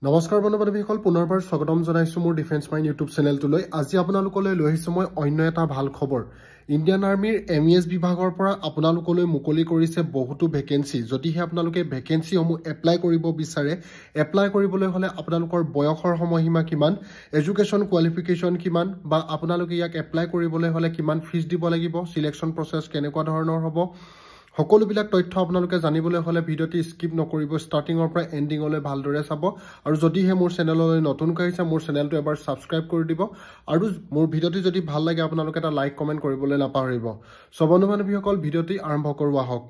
নমস্কাৰ বন্ধু বান্ধৱীসকল পুনৰবাৰ স্বাগতম জনাইছো মোৰ ডিফেন্স মাইণ্ড ইউটিউব চেনেলটোলৈ। আজি আপোনালোকলৈ লৈ আহিছো মই অন্য এটা ভাল খবৰ। ইণ্ডিয়ান আৰ্মিৰ MES বিভাগৰ পৰা আপোনালোকলৈ মুকলি কৰিছে বহুতো ভেকেন্সি। যদিহে আপোনালোকে ভেকেন্সিসমূহ এপ্লাই কৰিব বিচাৰে, এপ্লাই কৰিবলৈ হলে আপোনালোকৰ বয়সৰ সময়সীমা কিমান, এডুকেশ্যন কোৱালিফিকেশ্যন কিমান, বা আপোনালোকে ইয়াক এপ্লাই কৰিবলৈ হলে কিমান ফিজ দিব লাগিব, সিলেকশ্যন প্ৰচেছ কেনেকুৱা ধৰণৰ হ'ব, সকলোবিলাক তথ্য আপোনালোকে জানিবলৈ হলে ভিডিওটি স্কিপ নকৰিব, ষ্টাৰ্টিঙৰ পৰা এণ্ডিঙলৈ ভালদৰে চাব। আৰু যদিহে মোৰ চেনেললৈ নতুনকৈ আহিছে মোৰ চেনেলটো এবাৰ ছাবস্ক্ৰাইব কৰি দিব, আৰু মোৰ ভিডিওটি যদি ভাল লাগে আপোনালোকে এটা লাইক কমেণ্ট কৰিবলৈ নাপাহৰিব। সো বন্ধু বান্ধৱীসকল ভিডিওটি আৰম্ভ কৰোঁ আহক।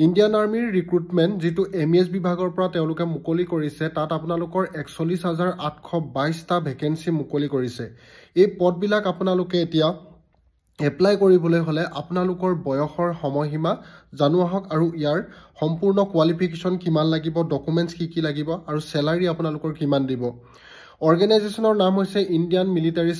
ইণ্ডিয়ান আৰ্মিৰ ৰিক্ৰুটমেণ্ট যিটো MES বিভাগৰ পৰা তেওঁলোকে মুকলি কৰিছে, তাত আপোনালোকৰ 41,822টা ভেকেন্সি মুকলি কৰিছে। এই পদবিলাক আপোনালোকে এতিয়া এপ্লাই কৰিবলৈ হলে আপোনালোকৰ বয়সৰ সময়সীমা জানো আহক, আৰু ইয়াৰ সম্পূৰ্ণ কোৱালিফিকেশ্যন কিমান লাগিব, ডকুমেণ্টছ কি লাগিব, আৰু চেলাৰী আপোনালোকৰ কিমান দিব। অৰ্গেনাইজেশ্যনৰ নাম হৈছে ইণ্ডিয়ান মিলিটাৰী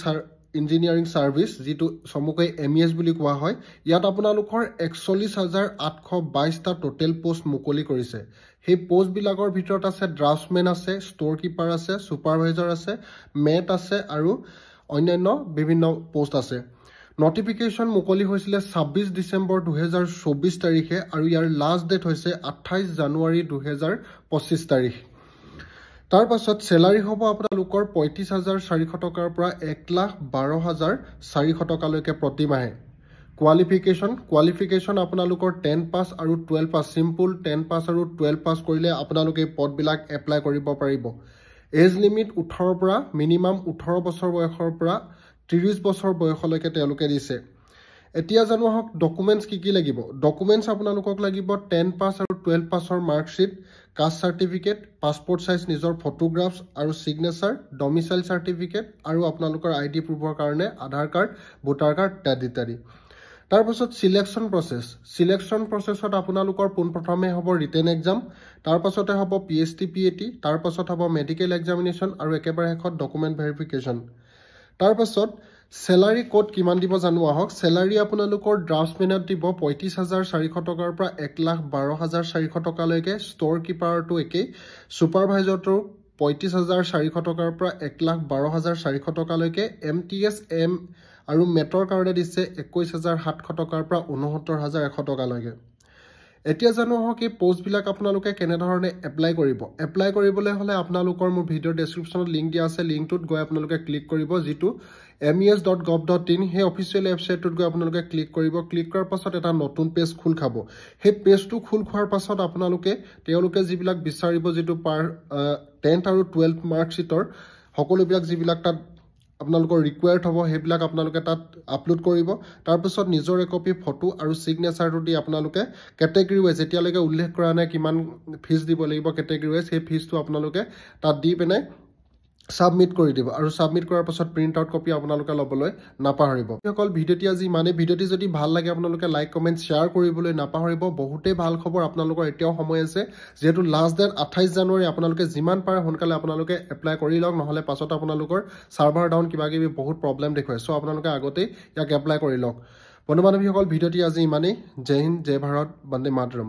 ইঞ্জিনিয়াৰিং ছাৰ্ভিচ, যিটো চমুকৈ MES বুলি কোৱা হয়। ইয়াত আপোনালোকৰ 41,822টা টোটেল পোষ্ট মুকলি কৰিছে। সেই পোষ্টবিলাকৰ ভিতৰত আছে ড্ৰাফ্টমেন আছে, ষ্ট'ৰ কিপাৰ আছে, ছুপাৰভাইজাৰ আছে, মেট আছে, আৰু অন্যান্য বিভিন্ন পোষ্ট আছে। নটিফিকেশ্যন মুকলি হৈছিলে 26 ডিচেম্বৰ 2024 তাৰিখে, আৰু ইয়াৰ লাষ্ট ডেট হৈছে 28 জানুৱাৰী 2025 তাৰিখ। তাৰ পাছত চেলাৰী হ'ব আপোনালোকৰ 35,400 টকাৰ পৰা 1,12,400 টকালৈকে প্ৰতিমাহে। কোৱালিফিকেশ্যন আপোনালোকৰ 10 পাছ আৰু 12 পাছ, চিম্পুল 10 পাছ আৰু 12 পাছ কৰিলে আপোনালোকে এই পদবিলাক এপ্লাই কৰিব পাৰিব। এজ লিমিট 18ৰ পৰা মিনিমাম 18 বছৰ বয়সৰ পৰা 30 বছৰ বয়সলৈকে তেওঁলোকে দিছে। এতিয়া জানো আহক ডকুমেণ্টছ কি লাগিব। ডকুমেণ্টছ আপোনালোকক লাগিব 10 পাছ আৰু 12 পাছৰ marksheet, caste certificate, passport size নিজৰ ফটোগ্ৰাফছ আৰু ছিগনেচাৰ, ডমিচাইল চাৰ্টিফিকেট, আৰু আপোনালোকৰ ID প্ৰুফৰ কাৰণে আধাৰ কাৰ্ড, ভোটাৰ কাৰ্ড ইত্যাদি। তাৰপাছত চিলেকশ্যন প্ৰচেছত আপোনালোকৰ পোনপ্ৰথমে হ'ব ৰিটেন এক্সাম, তাৰপাছতে হ'ব PST PAT, তাৰপাছত হ'ব মেডিকেল এক্সামিনেশ্যন, আৰু একেবাৰে শেষত ডকুমেণ্ট ভেৰিফিকেশ্যন। তাৰপাছত চেলাৰী ক'ত কিমান দিব জানো আহক। চেলাৰী আপোনালোকৰ ড্ৰাফ্টমেনত দিব 35,400 টকাৰ পৰা 1,12,400 টকালৈকে, ষ্ট'ৰ কিপাৰটো একেই, ছুপাৰভাইজাৰটো 35,400 টকাৰ পৰা 1,12,400 টকালৈকে, MTS আৰু মেটৰ কাৰণে দিছে 21,700 টকাৰ পৰা 69,100 টকালৈকে। এতিয়া জানো আহক এই পোষ্টবিলাক আপোনালোকে কেনেধৰণে এপ্লাই কৰিব। এপ্লাই কৰিবলৈ হলে আপোনালোকৰ মোৰ ভিডিঅ'ৰ ডেছক্ৰিপশ্যনত লিংক দিয়া আছে, লিংকটোত গৈ আপোনালোকে ক্লিক কৰিব, যিটো mes.gov.in সেই অফিচিয়েল ৱেবছাইটটোত গৈ আপোনালোকে ক্লিক কৰিব। ক্লিক কৰাৰ পাছত এটা নতুন পেজ খোল খাব। সেই পেজটো খোল খোৱাৰ পাছত তেওঁলোকে যিবিলাক বিচাৰিব, যিটো 10th আৰু 12th মাৰ্কশ্বিটৰ সকলোবিলাক যিবিলাক তাত আপোনালোকৰ ৰিকুৱায়াৰ্ড হ'ব, সেইবিলাক আপোনালোকে তাত আপলোড কৰিব। তাৰপিছত নিজৰ একপি ফটো আৰু ছিগনেচাৰটো দি আপোনালোকে কেটেগৰী ৱাইজ, এতিয়ালৈকে উল্লেখ কৰা নাই কিমান ফিজ দিব লাগিব কেটেগৰী ৱাইজ, সেই ফিজটো আপোনালোকে তাত দি পিনে ছাবমিট কৰি দিব, আৰু ছাবমিট কৰাৰ পাছত প্ৰিণ্ট আউট কপি আপোনালোকে ল'বলৈ নাপাহৰিব। অকল ভিডিঅ'টি আজি ইমানেই। ভিডিঅ'টি যদি ভাল লাগে আপোনালোকে লাইক কমেণ্ট শ্বেয়াৰ কৰিবলৈ নাপাহৰিব। বহুতেই ভাল খবৰ, আপোনালোকৰ এতিয়াও সময় আছে, যিহেতু লাষ্ট ডেট 28 জানুৱাৰী। আপোনালোকে যিমান পাৰে সোনকালে আপোনালোকে এপ্লাই কৰি লওক, নহ'লে পাছত আপোনালোকৰ ছাৰ্ভাৰ ডাউন কিবাকিবি বহুত প্ৰব্লেম দেখুৱায়। চ' আপোনালোকে আগতেই ইয়াক এপ্লাই কৰি লওক। বন্ধু বান্ধৱীসকল ভিডিঅ'টি আজি ইমানেই। জয় হিন্দ, জয় ভাৰত, বন্দে মাতৰম।